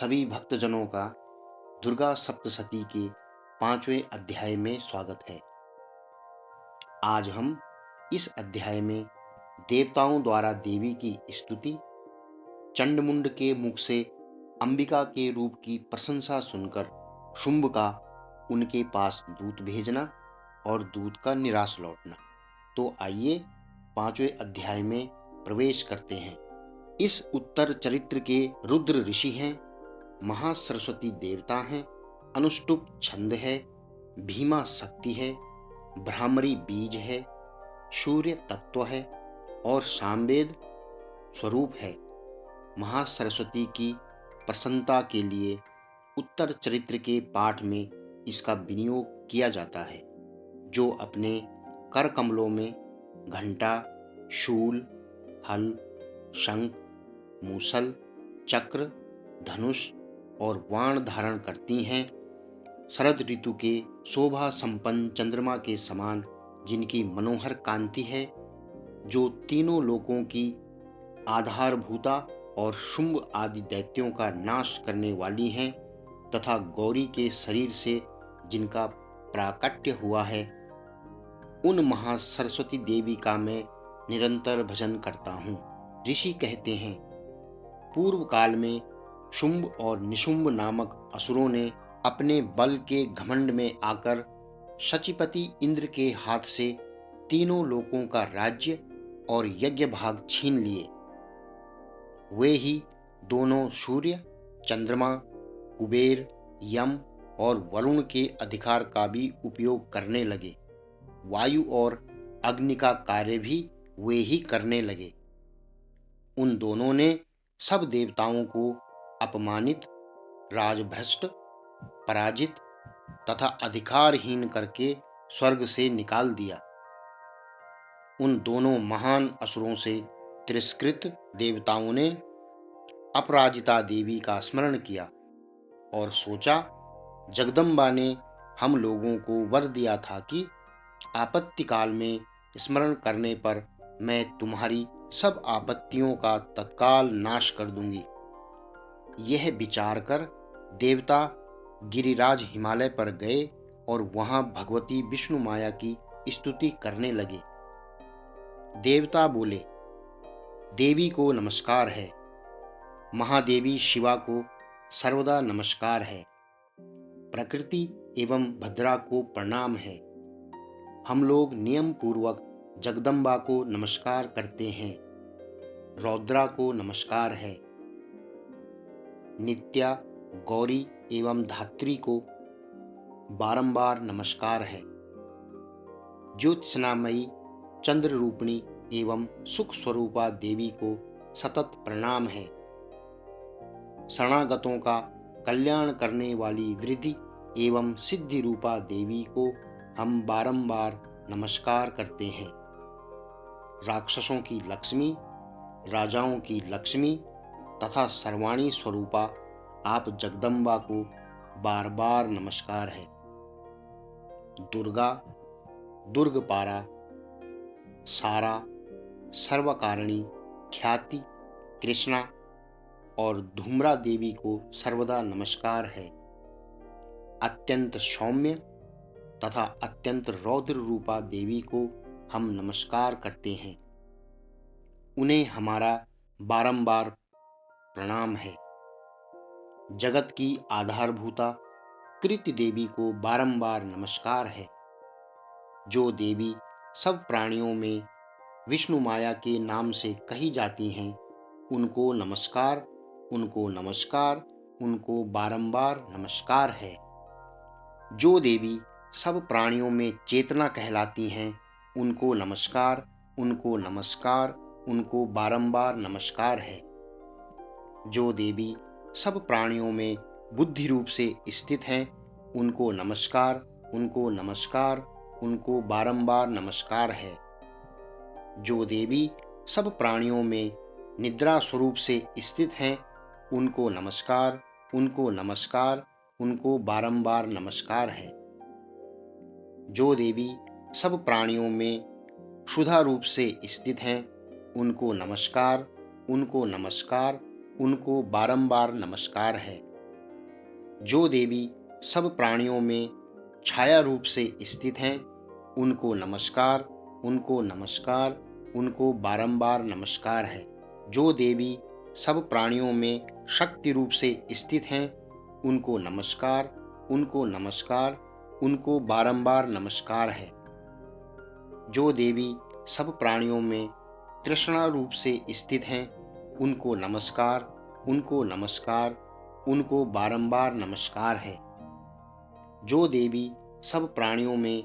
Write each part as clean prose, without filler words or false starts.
सभी भक्तजनों का दुर्गा सप्तशती के 5वें अध्याय में स्वागत है। आज हम इस अध्याय में देवताओं द्वारा देवी की स्तुति, चंडमुंड के मुख से अंबिका के रूप की प्रशंसा सुनकर शुंभ का उनके पास दूत भेजना और दूत का निराश लौटना। तो आइए 5वें अध्याय में प्रवेश करते हैं। इस उत्तर चरित्र के रुद्र ऋषि हैं, महासरस्वती देवता हैं, अनुष्टुप छंद है, भीमा शक्ति है, भ्रामरी बीज है, सूर्य तत्व है और सामवेद स्वरूप है। महासरस्वती की प्रसन्नता के लिए उत्तर चरित्र के पाठ में इसका विनियोग किया जाता है, जो अपने कर कमलों में घंटा, शूल, हल, शंख, मूसल, चक्र, धनुष और बाण धारण करती हैं। शरद ऋतु के शोभा संपन्न चंद्रमा के समान जिनकी मनोहर कांति है, जो तीनों लोकों की आधारभूता और शुंभ आदि दैत्यों का नाश करने वाली हैं, तथा गौरी के शरीर से जिनका प्राकट्य हुआ है, उन महासरस्वती देवी का मैं निरंतर भजन करता हूँ। ऋषि कहते हैं, पूर्व काल में शुंभ और निशुंभ नामक असुरों ने अपने बल के घमंड में आकर शचीपति इंद्र के हाथ से तीनों लोकों का राज्य और यज्ञ भाग छीन लिए। वे ही दोनों सूर्य, चंद्रमा, कुबेर, यम और वरुण के अधिकार का भी उपयोग करने लगे। वायु और अग्नि का कार्य भी वे ही करने लगे। उन दोनों ने सब देवताओं को अपमानित, राजभ्रष्ट, पराजित तथा अधिकारहीन करके स्वर्ग से निकाल दिया। उन दोनों महान असुरों से तिरस्कृत देवताओं ने अपराजिता देवी का स्मरण किया और सोचा, जगदम्बा ने हम लोगों को वर दिया था कि आपत्ति काल में स्मरण करने पर मैं तुम्हारी सब आपत्तियों का तत्काल नाश कर दूंगी। यह विचार कर देवता गिरिराज हिमालय पर गए और वहां भगवती विष्णु माया की स्तुति करने लगे। देवता बोले, देवी को नमस्कार है, महादेवी शिवा को सर्वदा नमस्कार है, प्रकृति एवं भद्रा को प्रणाम है। हम लोग नियम पूर्वक जगदम्बा को नमस्कार करते हैं, रौद्रा को नमस्कार है, नित्या, गौरी एवं धात्री को बारंबार नमस्कार है, ज्योत्सनामयी, चंद्र रूपिणी एवं सुख स्वरूपा देवी को सतत प्रणाम है, शरणागतों का कल्याण करने वाली वृद्धि एवं सिद्धि रूपा देवी को हम बारंबार नमस्कार करते हैं, राक्षसों की लक्ष्मी, राजाओं की लक्ष्मी तथा सर्वाणी स्वरूपा आप जगदम्बा को बार बार नमस्कार है। दुर्गा, दुर्गपारा, सारा, सर्वकारिणी, ख्याति, कृष्णा और धूम्रा देवी को सर्वदा नमस्कार है। अत्यंत सौम्य तथा अत्यंत रौद्र रूपा देवी को हम नमस्कार करते हैं, उन्हें हमारा बारंबार प्रणाम है। जगत की आधारभूता कृत्य देवी को बारंबार नमस्कार है। जो देवी सब प्राणियों में विष्णु माया के नाम से कही जाती हैं, उनको नमस्कार, उनको नमस्कार, उनको बारंबार नमस्कार है। जो देवी सब प्राणियों में चेतना कहलाती हैं, उनको नमस्कार, उनको नमस्कार, उनको बारंबार नमस्कार है। जो देवी सब प्राणियों में बुद्धि रूप से स्थित हैं, उनको नमस्कार, उनको नमस्कार, उनको बारंबार नमस्कार है। जो देवी सब प्राणियों में निद्रा स्वरूप से स्थित हैं, उनको नमस्कार, उनको नमस्कार, उनको बारंबार नमस्कार है। जो देवी सब प्राणियों में क्षुधा रूप से स्थित हैं, उनको नमस्कार, उनको नमस्कार, उनको बारंबार नमस्कार है। जो देवी सब प्राणियों में छाया रूप से स्थित हैं, उनको नमस्कार, उनको नमस्कार, उनको बारंबार नमस्कार है। जो देवी सब प्राणियों में शक्ति रूप से स्थित हैं, उनको नमस्कार, उनको नमस्कार, उनको बारंबार नमस्कार है। जो देवी सब प्राणियों में तृष्णा रूप से स्थित हैं, उनको नमस्कार, उनको नमस्कार, उनको बारंबार नमस्कार है। जो देवी सब प्राणियों में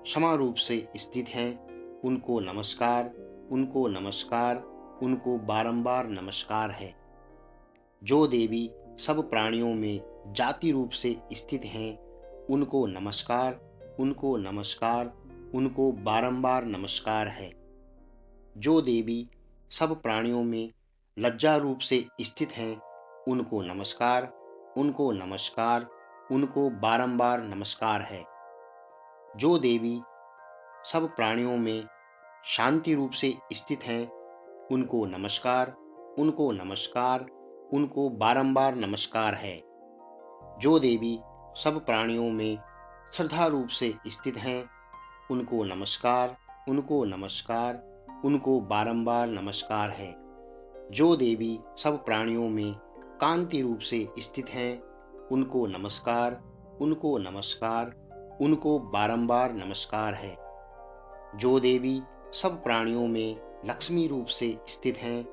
क्षमा रूप से स्थित हैं, उनको नमस्कार, उनको नमस्कार, उनको बारंबार नमस्कार है। जो देवी सब प्राणियों में जाति रूप से स्थित हैं, उनको नमस्कार, उनको नमस्कार, उनको बारंबार नमस्कार है। जो देवी सब प्राणियों में लज्जा रूप से स्थित हैं, उनको नमस्कार, उनको नमस्कार, उनको बारंबार नमस्कार है। जो देवी सब प्राणियों में शांति रूप से स्थित हैं, उनको नमस्कार, उनको नमस्कार, उनको बारंबार नमस्कार है। जो देवी सब प्राणियों में श्रद्धा रूप से स्थित हैं, उनको नमस्कार, उनको नमस्कार, उनको बारंबार नमस्कार है। जो देवी सब प्राणियों में कांति रूप से स्थित हैं, उनको नमस्कार, उनको नमस्कार, उनको बारंबार नमस्कार है। जो देवी सब प्राणियों में लक्ष्मी रूप से स्थित हैं,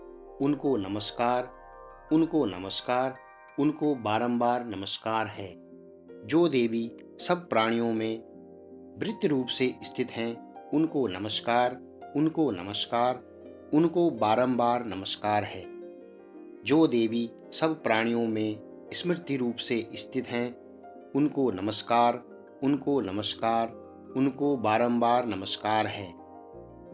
उनको नमस्कार, उनको नमस्कार, उनको बारंबार नमस्कार है। जो देवी सब प्राणियों में वृत्ति रूप से स्थित हैं, उनको नमस्कार, उनको नमस्कार, उनको बारंबार नमस्कार है। जो देवी सब प्राणियों में स्मृति रूप से स्थित हैं, उनको नमस्कार, उनको नमस्कार, उनको बारंबार नमस्कार है।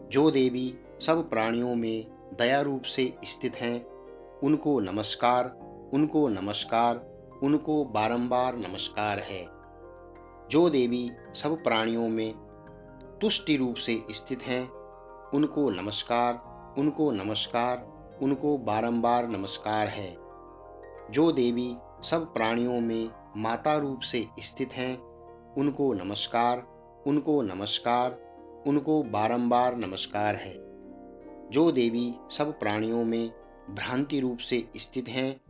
जो देवी सब प्राणियों में दया रूप से स्थित हैं, उनको नमस्कार, उनको नमस्कार, उनको बारंबार नमस्कार है। जो देवी सब प्राणियों में तुष्टि रूप से स्थित हैं, उनको नमस्कार, उनको नमस्कार, उनको बारंबार नमस्कार है। जो देवी सब प्राणियों में माता रूप से स्थित हैं, उनको नमस्कार, उनको नमस्कार, उनको बारंबार नमस्कार है। जो देवी सब प्राणियों में भ्रांति रूप से स्थित हैं,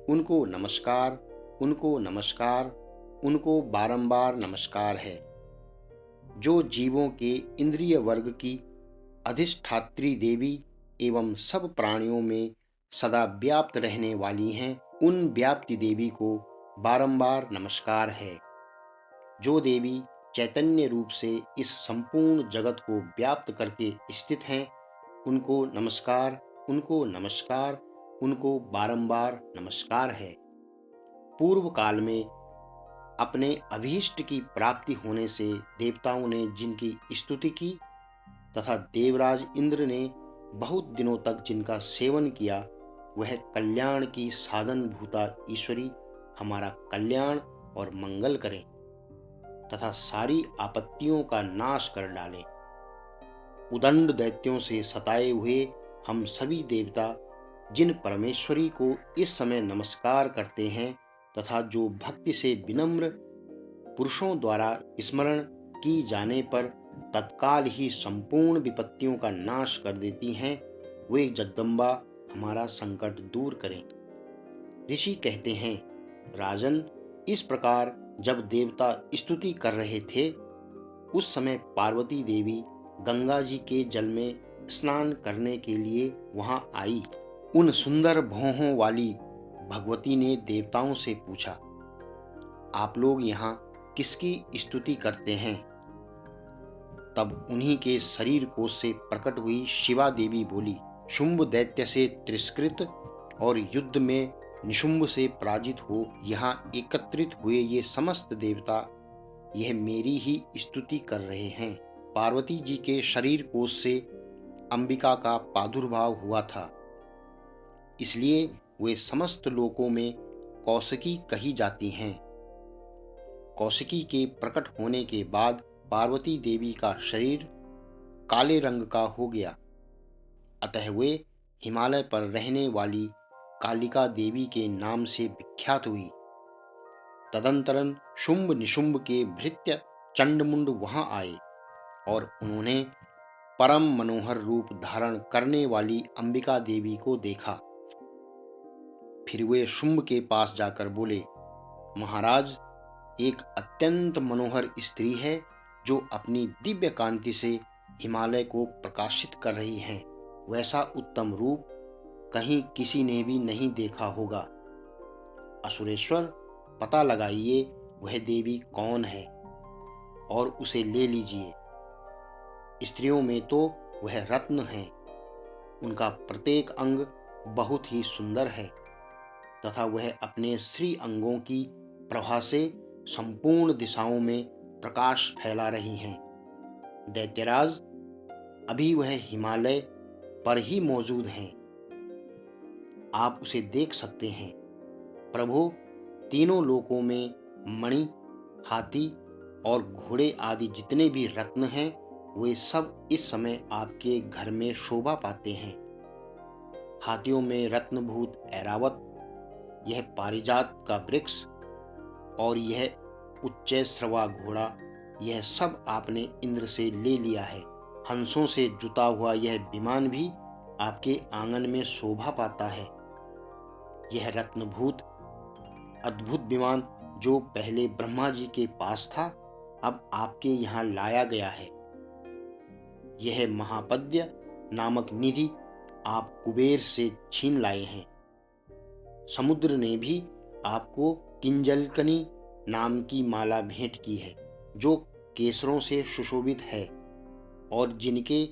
उनको नमस्कार, उनको नमस्कार, उनको बारंबार नमस्कार है। जो जीवों के इंद्रिय वर्ग की अधिष्ठात्री देवी एवं सब प्राणियों में सदा व्याप्त रहने वाली हैं, उन व्याप्ति देवी को बारंबार नमस्कार है। जो देवी चैतन्य रूप से इस संपूर्ण जगत को व्याप्त करके स्थित हैं, उनको नमस्कार, उनको नमस्कार, उनको बारंबार नमस्कार है। पूर्व काल में अपने अभीष्ट की प्राप्ति होने से देवताओं ने जिनकी स्तुति की तथा देवराज इंद्र ने बहुत दिनों तक जिनका सेवन किया, वह कल्याण की साधन भूता ईश्वरी हमारा कल्याण और मंगल करें तथा सारी आपत्तियों का नाश कर डालें। उदंड दैत्यों से सताए हुए हम सभी देवता जिन परमेश्वरी को इस समय नमस्कार करते हैं तथा जो भक्ति से विनम्र पुरुषों द्वारा स्मरण की जाने पर तत्काल ही संपूर्ण विपत्तियों का नाश कर देती हैं, वे जगदम्बा हमारा संकट दूर करें। ऋषि कहते हैं, राजन, इस प्रकार जब देवता स्तुति कर रहे थे, उस समय पार्वती देवी गंगा जी के जल में स्नान करने के लिए वहां आई। उन सुंदर भौहों वाली भगवती ने देवताओं से पूछा, आप लोग यहाँ किसकी स्तुति करते हैं? तब उन्हीं के शरीर कोश से प्रकट हुई शिवा देवी बोली, शुंभ दैत्य से तिरस्कृत और युद्ध में निशुंभ से पराजित हो यहाँ एकत्रित हुए ये समस्त देवता यह मेरी ही स्तुति कर रहे हैं। पार्वती जी के शरीर कोश से अंबिका का प्रादुर्भाव हुआ था, इसलिए वे समस्त लोकों में कौशिकी कही जाती हैं। कौशिकी के प्रकट होने के बाद पार्वती देवी का शरीर काले रंग का हो गया, अतः वे हिमालय पर रहने वाली कालिका देवी के नाम से विख्यात हुई। तदंतरन शुंभ निशुंभ के भृत्य चंडमुंड वहां आए और उन्होंने परम मनोहर रूप धारण करने वाली अंबिका देवी को देखा। फिर वे शुंभ के पास जाकर बोले, महाराज, एक अत्यंत मनोहर स्त्री है जो अपनी दिव्य कांति से हिमालय को प्रकाशित कर रही है। वैसा उत्तम रूप कहीं किसी ने भी नहीं देखा होगा। असुरेश्वर, पता लगाइए वह देवी कौन है और उसे ले लीजिए। स्त्रियों में तो वह रत्न है। उनका प्रत्येक अंग बहुत ही सुंदर है तथा वह अपने श्री अंगों की प्रभा से संपूर्ण दिशाओं में प्रकाश फैला रही हैं। दैत्यराज, अभी वह हिमालय पर ही मौजूद हैं। आप उसे देख सकते हैं। प्रभु, तीनों लोकों में मणि, हाथी और घोड़े आदि जितने भी रत्न हैं वे सब इस समय आपके घर में शोभा पाते हैं। हाथियों में रत्नभूत ऐरावत, यह पारिजात का वृक्ष और यह उच्चैःश्रवा घोड़ा, यह सब आपने इंद्र से ले लिया है। हंसों से जुता हुआ यह विमान भी आपके आंगन में शोभा पाता है। यह रत्नभूत अद्भुत विमान जो पहले ब्रह्मा जी के पास था, अब आपके यहाँ लाया गया है। यह महापद्य नामक निधि आप कुबेर से छीन लाए हैं। समुद्र ने भी आपको किंजलकनी नाम की माला भेंट की है जो केसरों से सुशोभित है और जिनके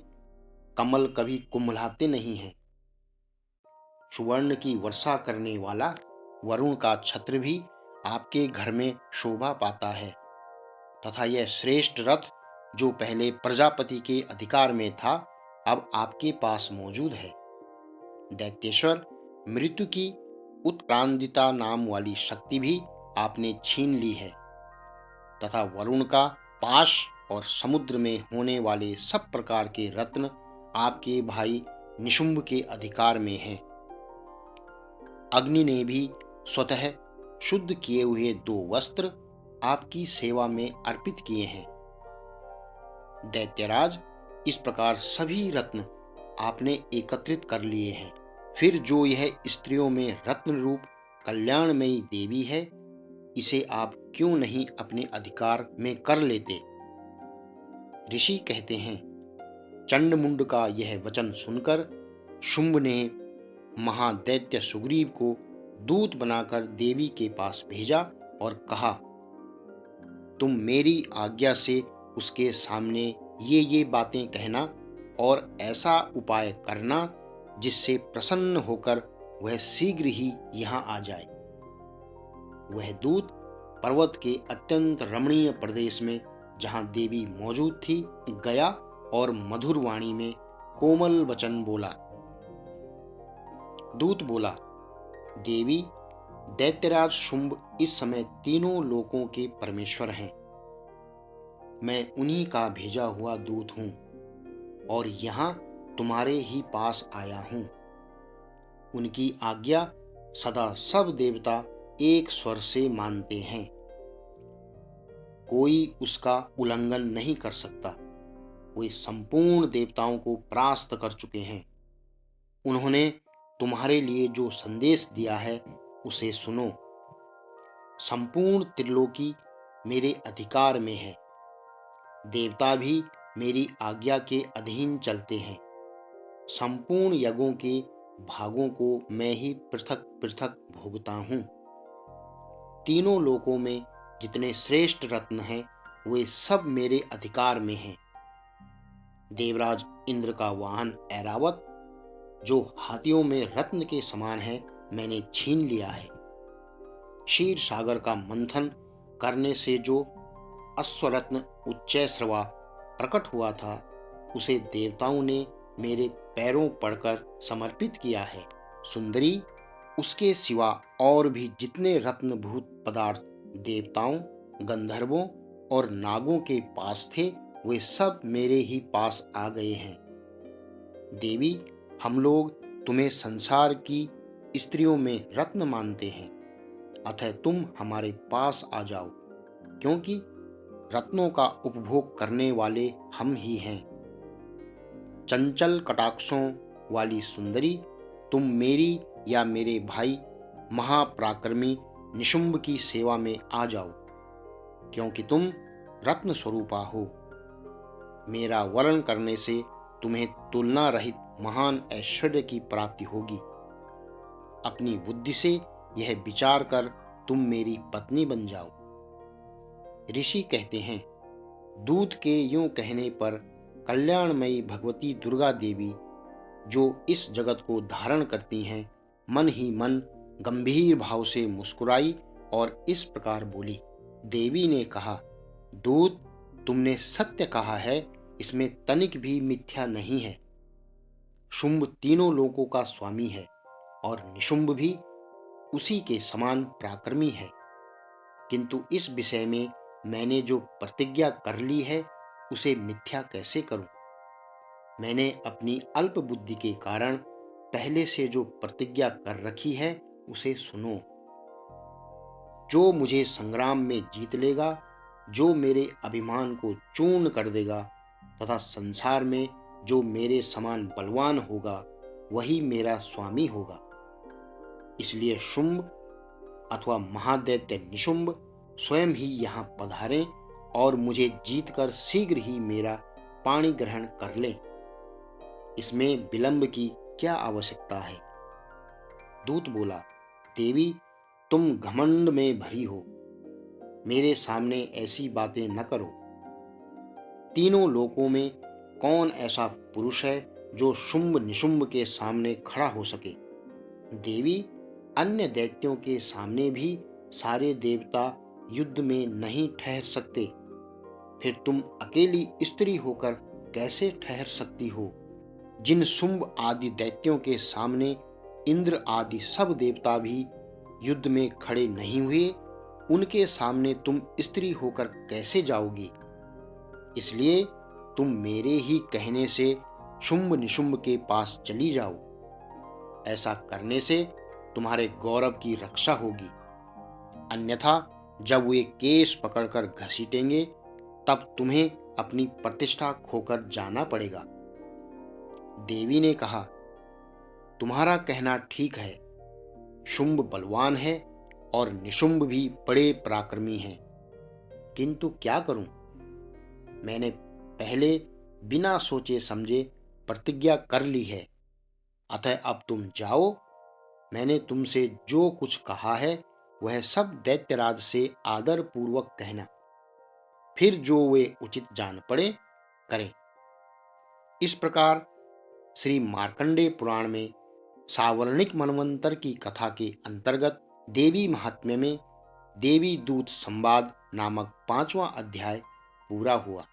कमल कभी कुम्भलाते नहीं हैं। सुवर्ण की वर्षा करने वाला वरुण का छत्र भी आपके घर में शोभा पाता है तथा यह श्रेष्ठ रथ जो पहले प्रजापति के अधिकार में था, अब आपके पास मौजूद है। दैत्येश्वर, मृत्यु की उत्क्रांदिता नाम वाली शक्ति भी आपने छीन ली है तथा वरुण का पाश और समुद्र में होने वाले सब प्रकार के रत्न आपके भाई निशुंभ के अधिकार में हैं। अग्नि ने भी स्वतः शुद्ध किए हुए 2 वस्त्र आपकी सेवा में अर्पित किए हैं। दैत्यराज, इस प्रकार सभी रत्न आपने एकत्रित कर लिए हैं। फिर जो यह स्त्रियों में रत्न रूप कल्याणमयी देवी है, इसे आप क्यों नहीं अपने अधिकार में कर लेते? ऋषि कहते हैं, चंडमुंड का यह वचन सुनकर शुंभ ने महादैत्य सुग्रीव को दूत बनाकर देवी के पास भेजा और कहा, तुम मेरी आज्ञा से उसके सामने ये बातें कहना और ऐसा उपाय करना जिससे प्रसन्न होकर वह शीघ्र ही यहाँ आ जाए। वह दूत पर्वत के अत्यंत रमणीय प्रदेश में जहाँ देवी मौजूद थी गया और मधुर वाणी में कोमल वचन बोला। दूत बोला, देवी, दैत्यराज शुंभ इस समय तीनों लोकों के परमेश्वर हैं। मैं उन्हीं का भेजा हुआ दूत हूं और यहाँ तुम्हारे ही पास आया हूं। उनकी आज्ञा सदा सब देवता एक स्वर से मानते हैं। कोई उसका उल्लंघन नहीं कर सकता। वे संपूर्ण देवताओं को परास्त कर चुके हैं। उन्होंने तुम्हारे लिए जो संदेश दिया है उसे सुनो। संपूर्ण त्रिलोकी मेरे अधिकार में है। देवता भी मेरी आज्ञा के अधीन चलते हैं। संपूर्ण यज्ञों के भागों को मैं ही पृथक पृथक भोगता हूँ। तीनों लोकों में जितने श्रेष्ठ रत्न हैं वे सब मेरे अधिकार में हैं। देवराज इंद्र का वाहन ऐरावत जो हाथियों में रत्न के समान है मैंने छीन लिया है। क्षीर सागर का मंथन करने से जो अश्वरत्न उच्चैःश्रवा प्रकट हुआ था उसे देवताओं ने मेरे पैरों पड़कर समर्पित किया है। सुंदरी, उसके सिवा और भी जितने रत्नभूत पदार्थ देवताओं, गंधर्वों और नागों के पास थे वे सब मेरे ही पास आ गए हैं। देवी, हम लोग तुम्हें संसार की स्त्रियों में रत्न मानते हैं। अतः तुम हमारे पास आ जाओ, क्योंकि रत्नों का उपभोग करने वाले हम ही हैं। चंचल कटाक्षों वाली सुंदरी, तुम मेरी या मेरे भाई महापराक्रमी निशुंभ की सेवा में आ जाओ, क्योंकि तुम रत्न स्वरूपा हो। मेरा वर्ण करने से तुम्हें तुलना रहित महान ऐश्वर्य की प्राप्ति होगी। अपनी बुद्धि से यह विचार कर तुम मेरी पत्नी बन जाओ। ऋषि कहते हैं, दूत के यूं कहने पर कल्याणमयी भगवती दुर्गा देवी, जो इस जगत को धारण करती हैं, मन ही मन गंभीर भाव से मुस्कुराई और इस प्रकार बोली। देवी ने कहा, दूत, तुमने सत्य कहा है, इसमें तनिक भी मिथ्या नहीं है। शुंभ तीनों लोकों का स्वामी है और निशुंभ भी उसी के समान पराक्रमी है, किंतु इस विषय में मैंने जो प्रतिज्ञा कर ली है उसे मिथ्या कैसे करूं? मैंने अपनी अल्प बुद्धि के कारण पहले से जो प्रतिज्ञा कर रखी है उसे सुनो। जो मुझे संग्राम में जीत लेगा, जो मेरे अभिमान को चूर्ण कर देगा तथा संसार में जो मेरे समान बलवान होगा, वही मेरा स्वामी होगा। इसलिए शुंभ अथवा महादैत्य निशुंभ स्वयं ही यहाँ पधारें और मुझे जीतकर शीघ्र ही मेरा पाणी ग्रहण कर लें। इसमें विलंब की क्या आवश्यकता है? दूत बोला, देवी, तुम घमंड में भरी हो, मेरे सामने ऐसी बातें न करो। तीनों लोकों में कौन ऐसा पुरुष है जो शुंभ निशुंभ के सामने खड़ा हो सके? देवी, अन्य दैत्यों के सामने भी सारे देवता युद्ध में नहीं ठहर सकते, फिर तुम अकेली स्त्री होकर कैसे ठहर सकती हो? जिन शुंभ आदि दैत्यों के सामने इंद्र आदि सब देवता भी युद्ध में खड़े नहीं हुए, उनके सामने तुम स्त्री होकर कैसे जाओगी? इसलिए तुम मेरे ही कहने से शुंभ निशुंभ के पास चली जाओ। ऐसा करने से तुम्हारे गौरव की रक्षा होगी, अन्यथा जब वे केश पकड़कर घसीटेंगे तब तुम्हें अपनी प्रतिष्ठा खोकर जाना पड़ेगा। देवी ने कहा, तुम्हारा कहना ठीक है, शुंभ बलवान है और निशुंभ भी बड़े पराक्रमी हैं, किंतु क्या करूं? मैंने पहले बिना सोचे समझे प्रतिज्ञा कर ली है, अतः अब तुम जाओ। मैंने तुमसे जो कुछ कहा है वह सब दैत्यराज से आदर पूर्वक कहना, फिर जो वे उचित जान पड़े करें। इस प्रकार श्री मार्कंडेय पुराण में सावर्णिक मनवंतर की कथा के अंतर्गत देवी महात्म्य में देवी दूत संवाद नामक 5वां अध्याय पूरा हुआ।